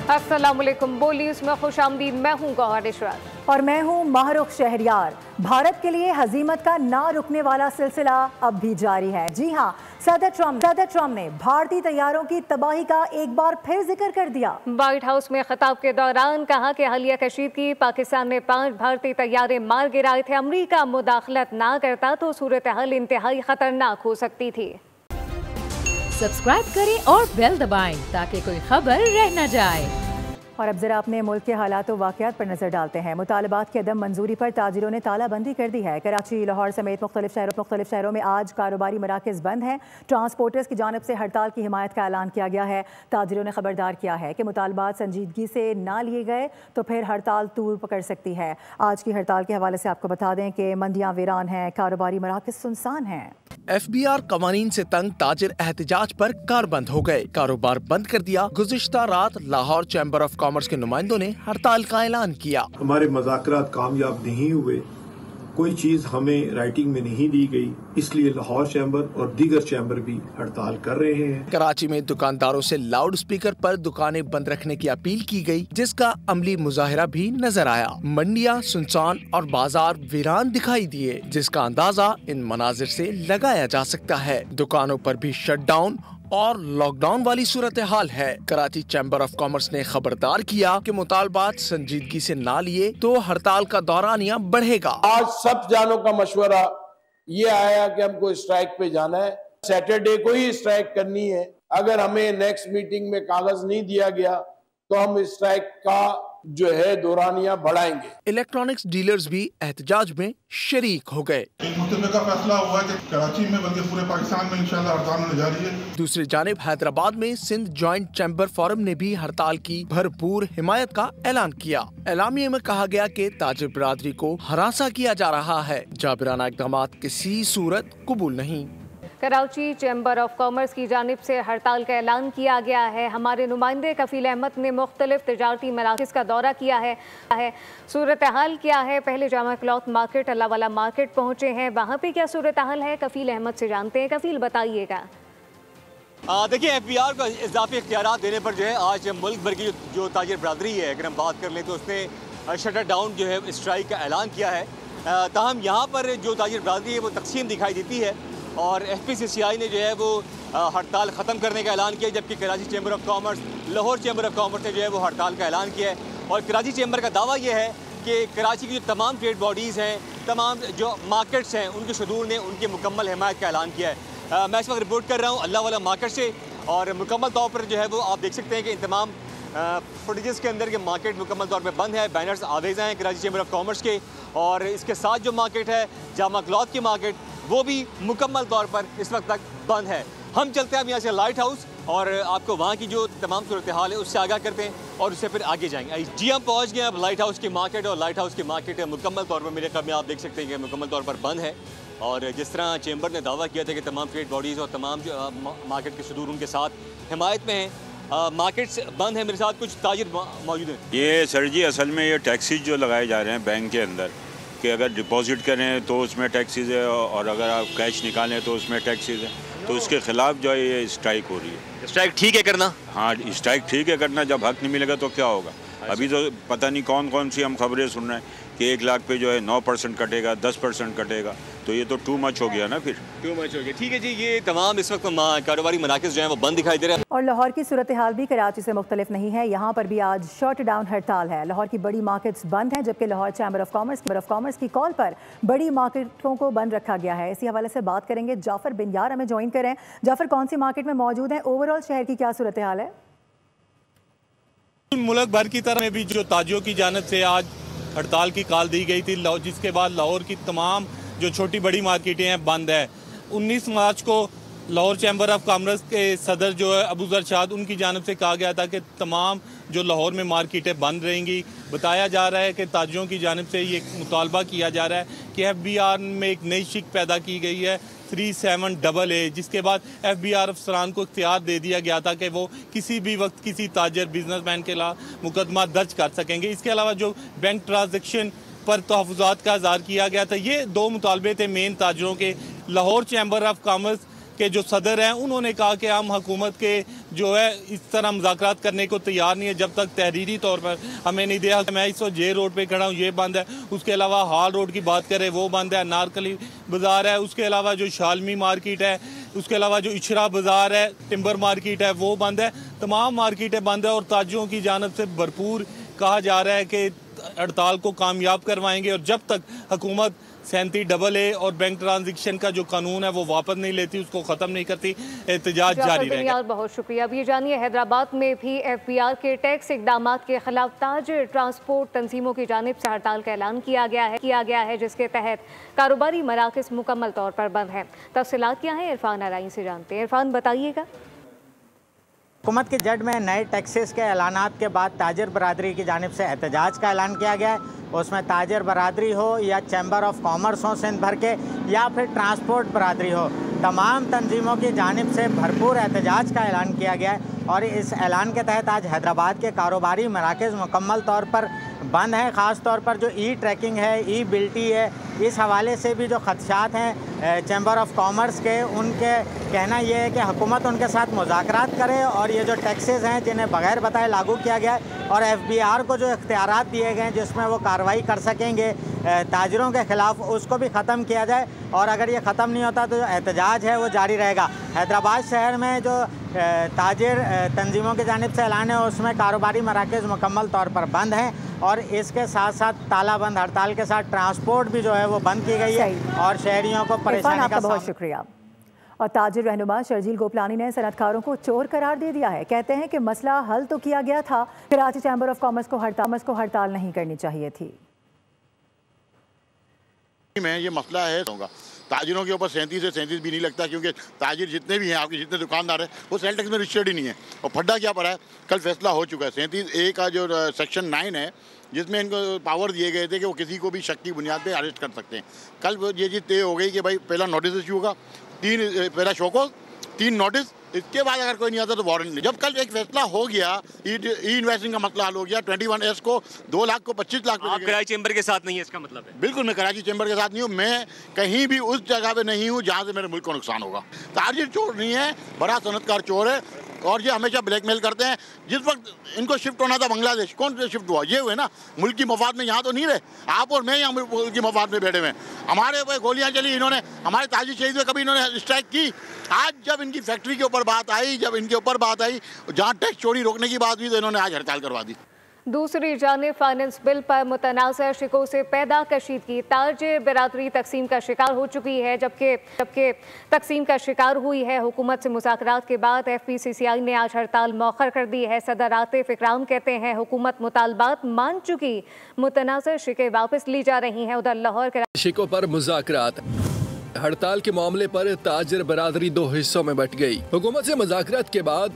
अस्सलामुअलैकुम। बोल न्यूज़ में खुशामदीद। मैं हूँ गौहर इशरात और मैं हूँ माहरुख शहरियार। भारत के लिए हजीमत का ना रुकने वाला सिलसिला अब भी जारी है। जी हाँ, सदर ट्रंप ने भारतीय तैयारों की तबाही का एक बार फिर जिक्र कर दिया। व्हाइट हाउस में खिताब के दौरान कहा कि हालिया कशीदगी पाकिस्तान ने 5 भारतीय तैयारे मार गिराए थे। अमरीका मुदाखलत ना करता तो सूरत हाल इंतहाई खतरनाक हो सकती थी। सब्सक्राइब करें और बेल दबाएं ताकि कोई खबर रह न जाए। और अब जरा अपने मुल्क के हालात और वाक़यात पर नजर डालते हैं। मुतालबात की अदम मंजूरी पर ताजिरों ने तालाबंदी कर दी है। कराची, लाहौर समेत मुख्तलिफ शहरों में आज कारोबारी मराकज़ बंद हैं। ट्रांसपोर्टर्स की जानिब से हड़ताल की हिमायत का ऐलान किया गया है। ताजिरों ने खबरदार किया है कि मुतालबात संजीदगी से ना लिए गए तो फिर हड़ताल तूल पकड़ सकती है। आज की हड़ताल के हवाले से आपको बता दें कि मंडियाँ वीरान हैं, कारोबारी मराकज़ सुनसान हैं। FBR कवानीन से तंग ताजिर एहतजाज पर कार बंद हो गए, कारोबार बंद कर दिया। गुज़िश्ता रात लाहौर चैम्बर ऑफ कॉमर्स के नुमाइंदों ने हड़ताल का ऐलान किया। हमारे मुज़ाकरात कामयाब नहीं हुए, कोई चीज हमें राइटिंग में नहीं दी गई, इसलिए लाहौर चैम्बर और दीगर चैम्बर भी हड़ताल कर रहे हैं। कराची में दुकानदारों से लाउड स्पीकर पर दुकानें बंद रखने की अपील की गई, जिसका अमली मुजाहिरा भी नजर आया। मंडियां सुनसान और बाजार वीरान दिखाई दिए, जिसका अंदाजा इन मनाजिर से लगाया जा सकता है। दुकानों पर भी शटडाउन और लॉकडाउन वाली सूरत हाल है। कराची चैम्बर ऑफ कॉमर्स ने खबरदार किया कि मुतालबात संजीदगी से ना लिए तो हड़ताल का दौरानिया बढ़ेगा। आज सब जानों का मशवरा ये आया कि हमको स्ट्राइक पे जाना है, सैटरडे को ही स्ट्राइक करनी है। अगर हमें नेक्स्ट मीटिंग में कागज नहीं दिया गया तो हम स्ट्राइक का जो है दौरानिया बढ़ाएंगे। इलेक्ट्रॉनिक्स डीलर्स भी एहतजाज में शरीक हो गए। एक मुतलका फैसला हुआ है कि कराची में बल्कि पूरे पाकिस्तान में इंशाल्लाह हड़ताल होने जा रही है। दूसरी जानिब हैदराबाद में सिंध जॉइंट चैम्बर फोरम ने भी हड़ताल की भरपूर हिमायत का ऐलान किया। एलामिये में कहा गया कि ताजिर बिरादरी को हरासा किया जा रहा है, जाबिराना इक़दाम किसी सूरत कबूल नहीं। कराची चैम्बर ऑफ कॉमर्स की जानिब से हड़ताल का ऐलान किया गया है। हमारे नुमाइंदे कफील अहमद ने मुख्तलिफ तजारती मराकज़ का दौरा किया है। सूरत हाल क्या है, पहले जामा क्लॉथ मार्केट, अल्लाहवाला मार्केट पहुँचे हैं, वहाँ पे क्या सूरत हाल है, कफील अहमद से जानते हैं। कफील बताइएगा। देखिए, FBR को इजाफी इख्तियारात देने पर जो है आज मुल्क भर की जो ताजिर बरादरी है, अगर हम बात कर लें तो उसने शटर डाउन जो है स्ट्राइक का ऐलान किया है। ताहम यहाँ पर जो ताजिर बरादरी है वो तकसीम दिखाई देती है और FPCCI ने जो है वो हड़ताल ख़त्म करने का ऐलान किया, जबकि Karachi chamber of commerce, Lahore chamber of commerce ने जो है वो हड़ताल का ऐलान किया है। और कराची चैम्बर का दावा ये है कि कराची की जो तमाम ट्रेड बॉडीज़ हैं, तमाम जो मार्केट्स हैं, उनके शदूर ने उनकी मुकम्मल हिमायत का ऐलान किया है। मैं इस वक्त रिपोर्ट कर रहा हूँ अल्लाहवाला मार्केट से और मुकम्मल तौर पर जो है वो आप देख सकते हैं कि इन तमाम फुटेजेस के अंदर के मार्केट मुकम्मल तौर पर बंद है। बैनर्स आवेज़ हैं कराची चैम्बर ऑफ कॉमर्स के, और इसके साथ जो मार्केट है जामा क्लॉथ की मार्केट, वो भी मुकम्मल तौर पर इस वक्त तक बंद है। हम चलते हैं अब यहाँ से लाइट हाउस और आपको वहाँ की जो तमाम सूरत हाल है उससे आगाह करते हैं और उससे फिर आगे जाएंगे। जी, हम पहुँच गए अब लाइट हाउस की मार्केट, और लाइट हाउस की मार्केट मुकम्मल तौर पर मेरे कदम में आप देख सकते हैं कि मुकम्मल तौर पर बंद है। और जिस तरह चैम्बर ने दावा किया था कि तमाम ट्रेड बॉडीज़ और तमाम जो मार्केट के सदूर उनके साथ हिमायत में हैं, मार्केट्स बंद हैं। मेरे साथ कुछ ताजिर मौजूद हैं। ये सर जी, असल में ये टैक्सीज जो लगाए जा रहे हैं बैंक के अंदर कि अगर डिपॉजिट करें तो उसमें टैक्सीज है और अगर आप कैश निकालें तो उसमें टैक्सीज है, तो उसके खिलाफ जो है ये स्ट्राइक हो रही है। स्ट्राइक ठीक है करना? हाँ, स्ट्राइक ठीक है करना। जब हक नहीं मिलेगा तो क्या होगा? अभी तो पता नहीं कौन कौन सी हम खबरें सुन रहे हैं कि 1 लाख पे जो है 9% कटेगा, 10% कटेगा, तो ये तो टू मच हो गया ना, फिर टू मच हो गया। ठीक है जी, ये तमाम इस वक्त कारोबारी मराकज़ जो है वो बंद दिखाई दे रहे हैं। और लाहौर की सूरत हाल भी कराची से मुख्तलिफ नहीं है। यहाँ पर भी आज शट डाउन हड़ताल है। लाहौर की बड़ी मार्केट्स बंद हैं, जबकि लाहौर चैम्बर ऑफ कॉमर्स की कॉल पर बड़ी मार्केटों को बंद रखा गया है। इसी हवाले से बात करेंगे। जाफर बिन यार हमें ज्वाइन करें। जाफर, कौन सी मार्केट में मौजूद है, ओवरऑल शहर की क्या सूरत हाल है? मुल्क भर की तरह में भी जो ताजियों की जानिब से आज हड़ताल की कॉल दी गई थी, जिसके बाद लाहौर की तमाम जो छोटी बड़ी मार्केटें हैं बंद है। 19 मार्च को लाहौर चैम्बर ऑफ कॉमर्स के सदर जो है अबू ज़र शाद, उनकी जानिब से कहा गया था कि तमाम जो लाहौर में मार्केटें बंद रहेंगी। बताया जा रहा है कि ताजियों की जानिब से ये मुतालबा किया जा रहा है कि FBR में एक नई शिक पैदा की गई है 37AA, जिसके बाद FBR अफसरान को इख्तियार दे दिया गया था कि वो किसी भी वक्त किसी ताजर बिजनेसमैन के खिलाफ मुकदमा दर्ज कर सकेंगे। इसके अलावा जो बैंक ट्रांजेक्शन पर तहफ़्फ़ुज़ात का इज़हार किया गया था, ये 2 मुतालबे थे मेन ताजरों के। लाहौर चैम्बर ऑफ कॉमर्स के जो सदर हैं उन्होंने कहा कि हम हुकूमत के जो है इस तरह मुज़ाकरात करने को तैयार नहीं है जब तक तहरीरी तौर पर हमें नहीं दिया। मैं इस वक्त जे रोड पे खड़ा हूँ, ये बंद है। उसके अलावा हाल रोड की बात करें वो बंद है, नारकली बाज़ार है, उसके अलावा जो शालमी मार्केट है, उसके अलावा जो इशरा बाज़ार है, टिम्बर मार्केट है वो बंद है। तमाम मार्केटें बंद है और ताजिरों की जानिब से भरपूर कहा जा रहा है कि हड़ताल को कामयाब करवाएंगे और जब तक हुकूमत 37AA और बैंक ट्रांजेक्शन का जो कानून है वो वापस नहीं लेती, उसको ख़त्म नहीं करती, एहतजाज जारी रहेगा। बहुत शुक्रिया। अब ये जानिए, हैदराबाद में भी FBR के टैक्स इकदाम के खिलाफ ताजिर ट्रांसपोर्ट तंजीमों की जानिब से हड़ताल का ऐलान किया गया है जिसके तहत कारोबारी मराकज़ मुकम्मल तौर पर बंद हैं। तफसीलात क्या है, इरफान आराई से जानते हैं। इरफान, बताइएगा। हुकूमत के जज में नए टैक्सेस के ऐलानात के बाद ताजिर बरादरी की जानिब से एहतजाज का ऐलान किया गया है। उसमें ताजिर बरादरी हो या चैम्बर ऑफ कॉमर्स हो सिंध भर के या फिर ट्रांसपोर्ट बरादरी हो, तमाम तंजीमों की जानिब से भरपूर एहतजाज का ऐलान किया गया है। और इस ऐलान के तहत आज हैदराबाद के कारोबारी मराकज़ मुकम्मल तौर पर बंद हैं। ख़ास तौर पर जो ट्रैकिंग है, बिल्टी है, इस हवाले से भी जो खदशात हैं चैम्बर ऑफ कॉमर्स के, उनके कहना यह है कि हुकूमत उनके साथ मुज़ाकरात करे और ये जो टैक्सेस हैं जिन्हें बग़ैर बताए लागू किया गया है और FBR को जो इख्तियारात दिए गए हैं जिसमें वो कार्रवाई कर सकेंगे ताजिरों के ख़िलाफ़, उसको भी ख़त्म किया जाए। और अगर ये ख़त्म नहीं होता तो जो एहतजाज है वो जारी रहेगा। हैदराबाद शहर में जो ताजिर तंजीमों की जानिब से ऐलान है उसमें कारोबारी मराकज़ मुकम्मल तौर पर बंद हैं और इसके साथ साथ तालाबंद हड़ताल के साथ ट्रांसपोर्ट भी जो है वो बंद की गई है और शहरियों को परेशानी का बहुत शुक्रिया। और ताजिर रहनुमा शर्जील गोपलानी ने सनतकारों को चोर करार दे दिया है। कहते हैं कि मसला हल तो किया गया था, कराची चैम्बर ऑफ कॉमर्स को हड़ताल नहीं करनी चाहिए थी। में ये मसला है ताजिरों के ऊपर 37 से 37 भी नहीं लगता क्योंकि ताजिर जितने भी हैं, आपके जितने दुकानदार हैं, वो सेल टैक्स में रजिस्टर्ड ही नहीं है। और फड्डा क्या पड़ा है, कल फैसला हो चुका है 37A का जो सेक्शन 9 है जिसमें इनको पावर दिए गए थे कि वो किसी को भी शक की बुनियाद पे अरेस्ट कर सकते हैं। कल ये चीज़ तय हो गई कि भाई पहला नोटिस इशू होगा, पहला शोकॉज, 3 नोटिस, इसके बाद अगर कोई नहीं आता तो वारंट नहीं। जब कल एक फैसला हो गया, इन्वेस्टिंग का मसला हल हो गया, 21S को 2 लाख को 25 लाख। आप कराची चैम्बर के साथ नहीं है इसका मतलब है? बिल्कुल, मैं कराची चैम्बर के साथ नहीं हूँ। मैं कहीं भी उस जगह पे नहीं हूँ जहाँ से मेरे मुल्क को नुकसान होगा। ताजिर चोर नहीं है, बड़ा सनतकार चोर है और ये हमेशा ब्लैकमेल करते हैं। जिस वक्त इनको शिफ्ट होना था बांग्लादेश, कौन से शिफ्ट हुआ? ये हुए ना, मुल्क की मफाद में यहाँ तो नहीं रहे। आप और मैं यहाँ मुल्क की मफाद में बैठे हुए हैं। हमारे ऊपर गोलियाँ चली, इन्होंने हमारे ताजिर शहीद हुए, कभी इन्होंने स्ट्राइक की? आज जब इनकी फैक्ट्री के ऊपर बात आई, जब इनके ऊपर बात आई, जहाँ टैक्स चोरी रोकने की बात हुई तो इन्होंने आज हड़ताल करवा दी। दूसरी जानिब फाइनेंस बिल पर मुतनाज़ शिकों से पैदा कशीदगी, ताजिर बिरादरी तकसीम का शिकार हो चुकी है जबकि तकसीम का शिकार हुई है। हुकूमत से मुज़ाकरात के बाद FPCCI ने आज हड़ताल मौखर कर दी है। सदर आतिफ इकराम कहते हैं हुकूमत मुतालबात मान चुकी, मुतनाज़ शिकें वापस ली जा रही हैं। उधर लाहौर के शिकों पर मुज़ाकरात, हड़ताल के मामले पर ताजिर बरादरी 2 हिस्सों में बट गई। हुकूमत से मुज़ाकरात के बाद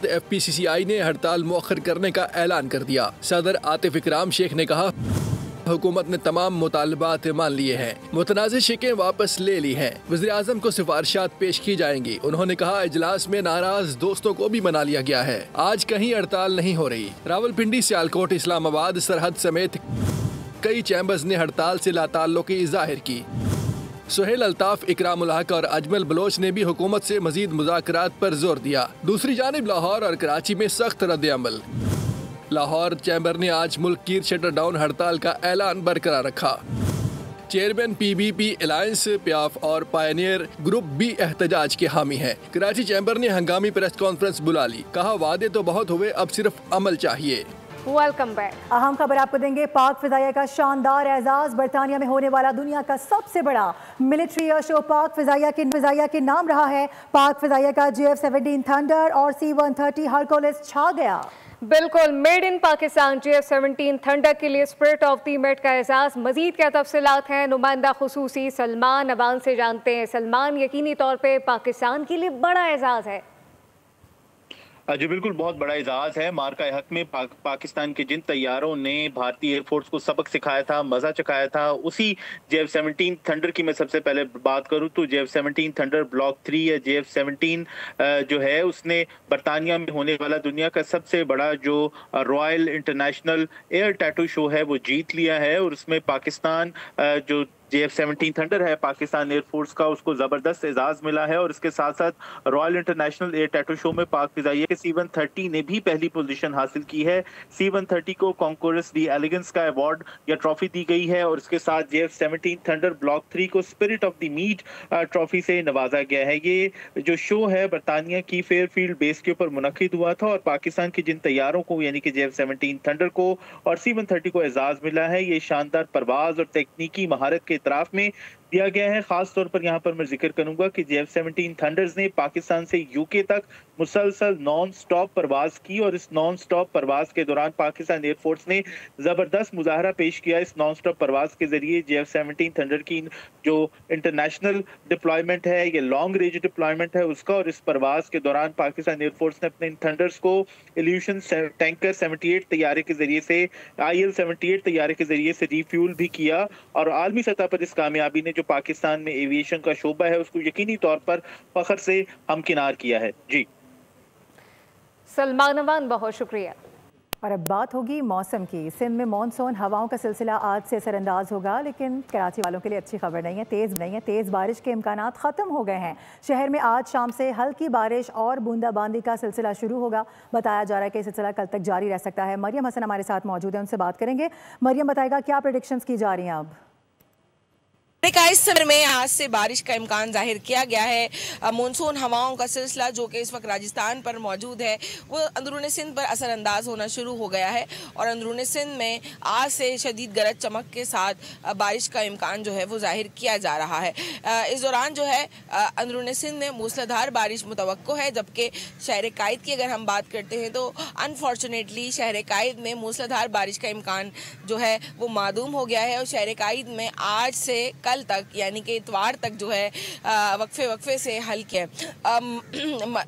FPCCI ने हड़ताल मौखर करने का ऐलान कर दिया। सदर आतिफ इकराम शेख ने कहा हुकूमत ने तमाम मुतालबात मान लिए हैं, मुतनाज़ शिकें वापस ले ली हैं, वज़ीर-ए-आज़म को सिफारिशात पेश की जाएंगी। उन्होंने कहा इजलास में नाराज दोस्तों को भी मना लिया गया है, आज कहीं हड़ताल नहीं हो रही। रावलपिंडी, सियालकोट, इस्लामाबाद सरहद समेत कई चैम्बर्स ने हड़ताल से लाताल्लुकी ज़ाहिर की। सुहेल अल्ताफ, इकराम उल हक और अजमल बलोच ने भी हुकूमत से मजीद मुज़ाकरात पर जोर दिया। दूसरी जानिब लाहौर और कराची में सख्त रद्द-ए-अमल। लाहौर चैम्बर ने आज मुल्क की शटर डाउन हड़ताल का ऐलान बरकरार रखा। चेयरमैन PBP अलायंस, प्याफ और पायनियर ग्रुप भी एहतजाज के हामी हैं। कराची चैम्बर ने हंगामी प्रेस कॉन्फ्रेंस बुला ली, कहा वादे तो बहुत हुए, अब सिर्फ अमल चाहिए। Welcome back. अहम खबर आपको देंगे, पाक फिजाइया का शानदार एजाज, बरतानिया में होने वाला दुनिया का सबसे बड़ा मिलिट्री एयर शो पाक फिजाइया के नाम रहा है। पाक फिजाइया का JF-17 थंडर और C-130 हरकुलिस छा गया। बिल्कुल, made in Pakistan JF-17 thunder के लिए स्पिरिट ऑफ द मेट का एजाज। मजीद क्या तफसीलात हैं, नुमाइंदा खुसूसी सलमान अवान से जानते हैं। सलमान, यकीनी तौर पर पाकिस्तान के लिए बड़ा एजाज है। जी बिल्कुल, बहुत बड़ा एजाज है। मार्का हक में पाकिस्तान के जिन तैयारों ने भारतीय एयरफोर्स को सबक सिखाया था, मजा चखाया था, उसी JF-17 थंडर की मैं सबसे पहले बात करूं तो JF-17 थंडर ब्लॉक 3 या JF-17 जो है उसने बरतानिया में होने वाला दुनिया का सबसे बड़ा जो royal international air tattoo show है वो जीत लिया है और उसमें पाकिस्तान जो JF-17 थंडर है पाकिस्तान एयरफोर्स का, उसको जबरदस्त एजाज मिला है। और इसके साथ साथ royal international air tattoo show में पाक फिजाइया के C-130 ने भी पहली पोजीशन हासिल की है। C-130 को कॉन्कोरस दी एलिगेंस का अवार्ड या ट्रॉफी दी गई है और इसके साथ JF-17 थंडर ब्लॉक 3 को spirit of the meet trophy से नवाजा गया है। ये जो शो है बरतानिया की फेयरफील्ड बेस के ऊपर मुनक्किद हुआ था और पाकिस्तान के जिन तैयारों को यानी कि JF-17 थंडर को और C-130 को एजाज मिला है, ये शानदार परवाज और तकनीकी महारत के इतराफ में दिया गया है। खास तौर पर यहाँ पर मैं जिक्र करूंगा कि JF-17 थंडर्स ने पाकिस्तान से यूके तक मुसलसल नॉन स्टॉप परवाज की और इस नॉन स्टॉप परवाज के दौरान पाकिस्तान एयरफोर्स ने जबरदस्त मुजाहरा पेश किया। इस नॉन स्टॉप परवाज के जरिए JF-17 थंडर की जो इंटरनेशनल डिप्लॉयमेंट है, ये लॉन्ग रेंज डिप्लॉयमेंट है उसका, और इस परवाज के दौरान पाकिस्तान एयरफोर्स ने अपने इन थंडर्स को इल्यूशन टैंकर 78 तैयारे के जरिए से IL-78 तैयारे के जरिए से रिफ्यूल भी किया और आलमी सतह पर इस कामयाबी ने जो पाकिस्तान में एविएशन का शोबा है उसको यकीनी तौर पर फख्र से हमकिनार किया है। जी सलमान अमान, बहुत शुक्रिया। और अब बात होगी मौसम की। सिंध में मानसून हवाओं का सिलसिला आज से असरअंदाज होगा, लेकिन कराची वालों के लिए अच्छी खबर नहीं है। तेज़ बारिश के इम्कानात ख़त्म हो गए हैं। शहर में आज शाम से हल्की बारिश और बूंदाबांदी का सिलसिला शुरू होगा। बताया जा रहा है कि सिलसिला कल तक जारी रह सकता है। मरियम हसन हमारे साथ मौजूद है, उनसे बात करेंगे। मरियम, बताएगा क्या प्रेडिक्शंस की जा रही हैं अब? इस समय में आज से बारिश का इम्कान जाहिर किया गया है। मानसून हवाओं का सिलसिला जो कि इस वक्त राजस्थान पर मौजूद है वो अंदरूनी सिंध पर असरअंदाज होना शुरू हो गया है और अंदरूनी सिंध में आज से शदीद गरज चमक के साथ बारिश का इम्कान जो है वो जाहिर किया जा रहा है। इस दौरान जो है अंदरूनी सिंध में मूसलाधार बारिश मुतवक्को है, जबकि शहर कायद की अगर हम बात करते हैं तो अनफॉर्चुनेटली शहर कायद में मूसलाधार बारिश का इम्कान जो है वो मादूम हो गया है और शहर कायद में आज से कल तक यानी कि इतवार तक जो है वक्फे से हल्के है।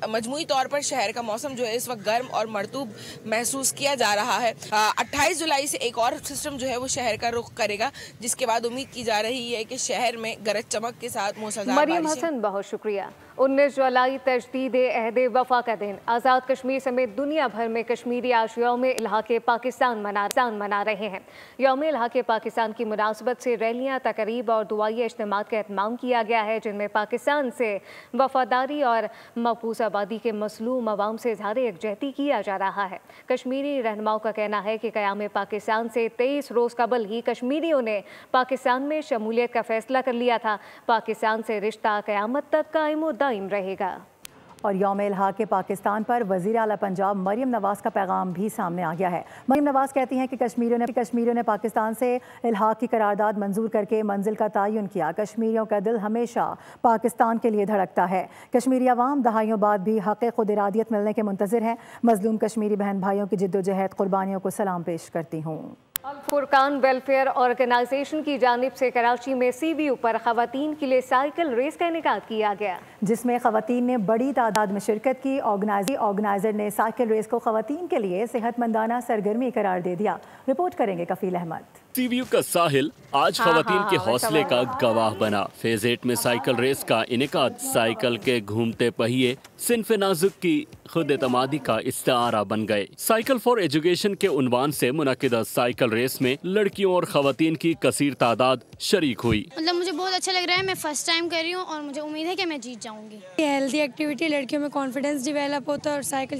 मजमूई तौर पर शहर का मौसम जो है इस वक्त गर्म और मरतूब महसूस किया जा रहा है। 28 जुलाई से एक और सिस्टम जो है वो शहर का रुख करेगा, जिसके बाद उम्मीद की जा रही है कि शहर में गरज चमक के साथ मूसलाधार बारिश। मरियम हसन, बहुत शुक्रिया। 19 जुलाई तजदीद अहद वफा का दिन। आज़ाद कश्मीर समेत दुनिया भर में कश्मीरी आज यौम इल्हाक़े पाकिस्तान मना रहे हैं। यौम इल्हाक़े पाकिस्तान की मुनासबत से रैलियाँ, तकरीब और दुआई इज्तिमात का एहतमाम किया गया है, जिनमें पाकिस्तान से वफादारी और मकबूज आबादी के मसलूम अवाम से इज़हार यकजहती किया जा रहा है। कश्मीरी रहनुमाओं का कहना है कि क़याम पाकिस्तान से 23 रोज़ कबल ही कश्मीरियों ने पाकिस्तान में शमूलियत का फैसला कर लिया था। पाकिस्तान से रिश्ता क़यामत तक कायम दायम रहेगा। और यौम इल्हाक़े पाकिस्तान पर वज़ीर आला पंजाब मरियम नवाज़ का पैगाम भी सामने आ गया है। मरियम नवाज़ कहती हैं कि कश्मीरियों ने पाकिस्तान से इल्हाक़ की करारदाद मंजूर करके मंजिल का तयन किया। कश्मीरियों का दिल हमेशा पाकिस्तान के लिए धड़कता है। कश्मीरी अवाम दहाइयों बाद भी हक़ खुद इरादियत मिलने के मुंतज़िर हैं। मज़लूम कश्मीरी बहन भाइयों की जिद्दोजहद कुर्बानियों को सलाम पेश करती हूँ। फुरकान वेलफेयर ऑर्गेनाइजेशन की जानिब से कराची में CBU पर खवातीन के लिए साइकिल रेस का इनेकाद किया गया, जिसमें खवातीन ने बड़ी तादाद में शिरकत की। ऑर्गेनाइजर ने साइकिल रेस को खवातीन के लिए सेहतमंदाना सरगर्मी करार दे दिया। रिपोर्ट करेंगे कफील अहमद। CBU का साहिल आज खवातीन के हौसले का गवाह बना। फेज 8 में साइकिल रेस का इनेकाद साइकिल के घूमते पहिए सिन्फ नाजुक की खुद एतमादी का इस्तारा बन गए। साइकिल फॉर एजुकेशन के उन्वान से मुनक्किदा साइकिल रेस में लड़कियों और खवातीन की कसीर तादाद शरीक हुई। मतलब मुझे बहुत अच्छा लग रहा है, मैं फर्स्ट टाइम कर रही हूँ और मुझे उम्मीद है कि मैं जीत जाऊंगी। हेल्दी एक्टिविटी, लड़कियों में कॉन्फिडेंस डिवेलप होता है और साइकिल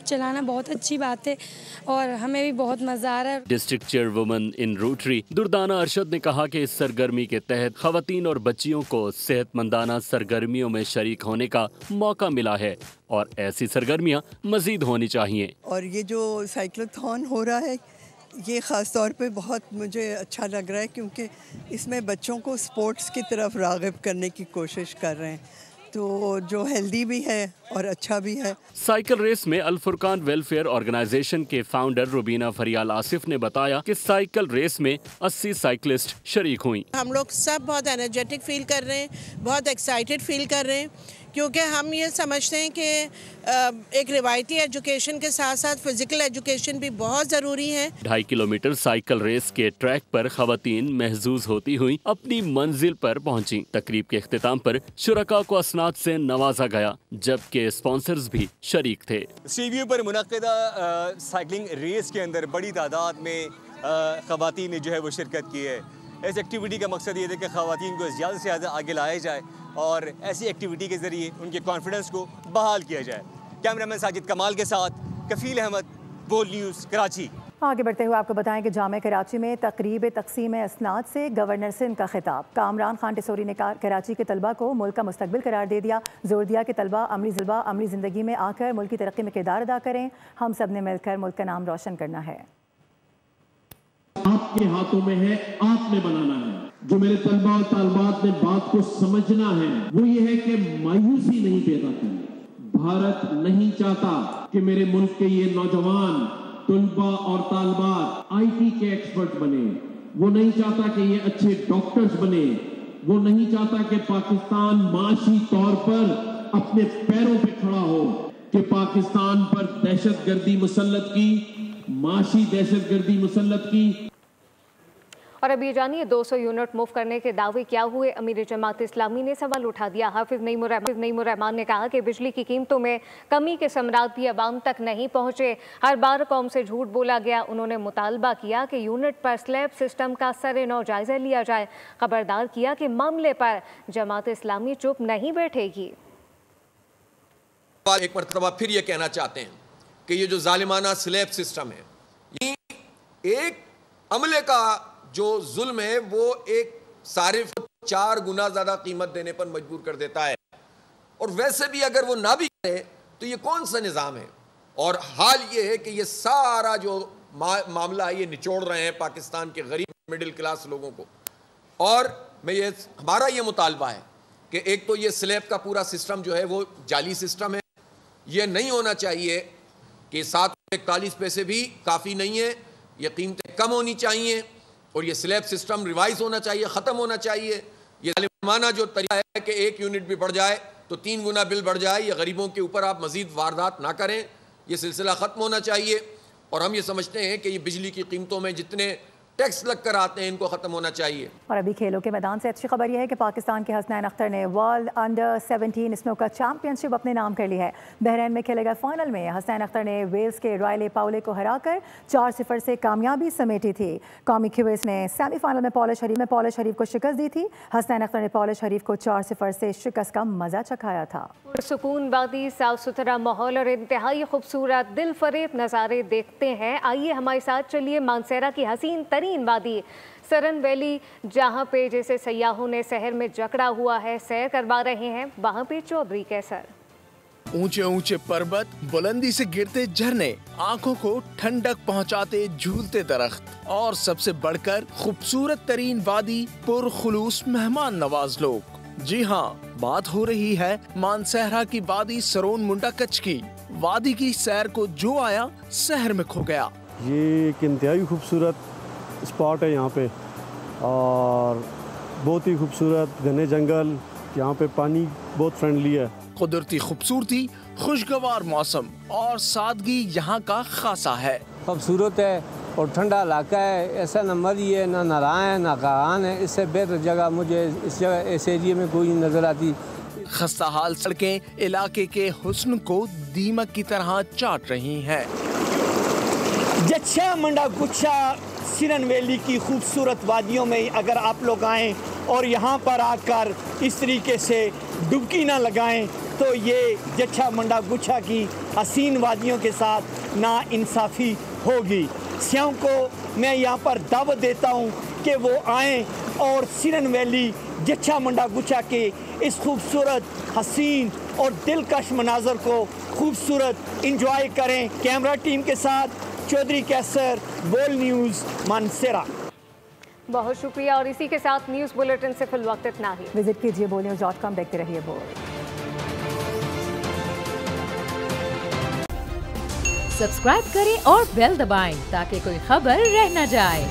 चलाना बहुत अच्छी बात है और हमें भी बहुत मजा आ रहा है। डिस्ट्रिक्ट चेयरवुमन इन रोटरी दुर्दाना अरशद ने कहा कि इस सरगर्मी के तहत खवातीन और बच्चियों को सेहतमंदाना सरगर्मियों में शरीक होने का मौका मिला है और ऐसी सरगर्मियां मजीद होनी चाहिए। और ये जो साइक्लोथॉन हो रहा है ये ख़ास तौर पे बहुत मुझे अच्छा लग रहा है, क्योंकि इसमें बच्चों को स्पोर्ट्स की तरफ राग़िब करने की कोशिश कर रहे हैं, तो जो हेल्दी भी है और अच्छा भी है। साइकिल रेस में अल फुरकान वेलफेयर ऑर्गेनाइजेशन के फाउंडर रुबीना फरियाल आसिफ ने बताया कि साइकिल रेस में 80 साइकिलिस्ट शरीक हुई। हम लोग सब बहुत एनर्जेटिक फील कर रहे हैं, बहुत एक्साइटेड फील कर रहे हैं, क्योंकि हम ये समझते हैं कि एक रिवायती एजुकेशन के साथ साथ फिजिकल एजुकेशन भी बहुत ज़रूरी है। 2.5 किलोमीटर साइकिल रेस के ट्रैक पर खवातीन महजूज होती हुई अपनी मंजिल पर पहुंची। तकरीब के इख्तिताम पर शुरका को असनाद से नवाजा गया, जबकि स्पॉन्सर्स भी शरीक थे। CBU पर मुनक्किदा साइकिलिंग रेस के अंदर बड़ी तादाद में खवातीन ने जो है वो शिरकत की है। इस एक्टिविटी का मकसद ये है कि ख़वातीन को ज़्यादा से ज़्यादा आगे लाया जाए और ऐसी एक्टिविटी के ज़रिए उनके कॉन्फिडेंस को बहाल किया जाए। कैमरामैन साजिद कमाल के साथ कफील अहमद, बोल न्यूज़, कराची। आगे बढ़ते हुए आपको बताएं कि जामे कराची में तकरीब तकसीम असनाद से गवर्नर सिंध का खिताब। कामरान खान टिसोरी ने कराची के तलबा को मुल्क का मुस्तकबिल करार दे दिया। जोर दिया कि तलबा अमली ज़िंदगी में आकर मुल्क की तरक्की में किरदार अदा करें। हम सब ने मिलकर मुल्क का नाम रोशन करना है। आपके हाथों में है, आपने बनाना है। जो मेरे तलबा और तालबात ने बात को समझना है वो ये है कि मायूसी नहीं पैदा करनी। भारत नहीं चाहता कि मेरे मुल्क के ये नौजवान तलबा और तालबात IT के एक्सपर्ट बने। वो नहीं चाहता कि ये अच्छे डॉक्टर्स बने। वो नहीं चाहता कि पाकिस्तान माशी तौर पर अपने पैरों पे खड़ा हो, कि पाकिस्तान पर दहशतगर्दी मुसल्लत की, माशी दहशतगर्दी मुसल्लत की। और अब ये जानिए 200 यूनिट मुफ्त करने के दावे क्या हुए। अमीर जमात इस्लामी ने सवाल उठा दिया। हाफिज नईमुर रहमान ने कहा कि बिजली की कीमतों में कमी के समरात भी अवाम तक नहीं पहुंचे। हर बार कौम से झूठ बोला गया। उन्होंने मुतालबा किया कि यूनिट पर स्लैब सिस्टम का सरे-नौ जायजा लिया जाए। खबरदार किया कि मामले पर जमात इस्लामी चुप नहीं बैठेगी। एक मरतबा फिर ये कहना चाहते हैं कि ये जो जालिमाना स्लैब सिस्टम है, ये एक अमले का जो जुल्म है वो एक सारिफ 4 गुना ज्यादा कीमत देने पर मजबूर कर देता है। और वैसे भी अगर वो ना भी करे तो ये कौन सा निज़ाम है। और हाल ये है कि ये सारा जो मामला है ये निचोड़ रहे हैं पाकिस्तान के गरीब मिडिल क्लास लोगों को। और हमारा ये मुतालबा है कि एक तो ये स्लैब का पूरा सिस्टम जो है वो जाली सिस्टम है। ये नहीं होना चाहिए कि 741 पैसे भी काफ़ी नहीं है, ये कीमतें कम होनी चाहिए और ये स्लैब सिस्टम रिवाइज होना चाहिए, ख़त्म होना चाहिए। ये जालिमाना जो तरीका है कि 1 यूनिट भी बढ़ जाए तो 3 गुना बिल बढ़ जाए, ये गरीबों के ऊपर आप मज़ीद वारदात ना करें, ये सिलसिला ख़त्म होना चाहिए। और हम ये समझते हैं कि ये बिजली की कीमतों में जितने टैक्स लग कर आते हैं इनको खत्म होना चाहिए। और अभी खेलों के मैदान से अच्छी खबर यह है कि पाकिस्तान के हसनैन अख्तर ने वर्ल्ड अंडर 17 स्नूकर चैंपियनशिप अपने नाम कर ली है। बहरीन में खेले गए फाइनल में हसनैन अख्तर ने वेल्स के रायले पाउले को हराकर 4-0 से कामयाबी समेटी थी। कौमी क्यूज ने सेमीफाइनल में पॉलिश हरीफ को शिकस्त दी थी। हसनैन अख्तर ने पॉलिश हरीफ को 4-0 से शिकस्त का मजा चखाया था। सुकून वादी, साफ सुथरा माहौल और इंतहाई खूबसूरत दिल फरेब नज़ारे देखते हैं। आइए हमारे साथ चलिए मानसेरा की हसीन तरीन वादी सरन वैली, जहां पे जैसे सयाहों ने शहर में जकड़ा हुआ है, सैर करवा रहे हैं। वहां पे चौधरी कैसर। ऊंचे ऊंचे पर्वत, बुलंदी से गिरते झरने, आंखों को ठंडक पहुंचाते झूलते दरख्त और सबसे बढ़कर खूबसूरत तरीन वादी, पुरखुलूस मेहमान नवाज लोग। जी हाँ, बात हो रही है मानसेरा की वादी सरोन मुंडा कच्छ की। वादी की सैर को जो आया शहर में खो गया। ये एक इंतहाई खूबसूरत स्पॉट है यहाँ पे और बहुत ही खूबसूरत घने जंगल, यहाँ पे पानी बहुत फ्रेंडली है। कुदरती खूबसूरती, खुशगवार मौसम और सादगी यहाँ का खासा है। खूबसूरत है और ठंडा इलाका है। ऐसा न मरी है, ना नारायण है, ना कान है। इससे बेहतर जगह मुझे इस एरिया में कोई नजर आती। खस्ता हाल सड़कें इलाके के हुस्न को दीमक की तरह चाट रही हैं। जच्छा मंडा गुच्छा सिरन वैली की खूबसूरत वादियों में अगर आप लोग आएँ और यहाँ पर आकर इस तरीके से डुबकी ना लगाएं तो ये जच्छा मंडा गुच्छा की हसीन वादियों के साथ ना इंसाफ़ी होगी। सियाओं को मैं यहाँ पर दावत देता हूँ कि वो आएँ और सिरन वैली जच्छा मंडा गुच्छा के इस खूबसूरत हसीन और दिलकश मनाजर को खूबसूरत इंजॉय करें। कैमरा टीम के साथ चौधरी कैसर, बोल न्यूज़, मानसेरा। बहुत शुक्रिया और इसी के साथ न्यूज़ बुलेटिन से फिल वक्त इतना ही। विजिट कीजिए bolnews.com, देखते रहिए बोल। सब्सक्राइब करें और बेल दबाएं ताकि कोई खबर रह न जाए।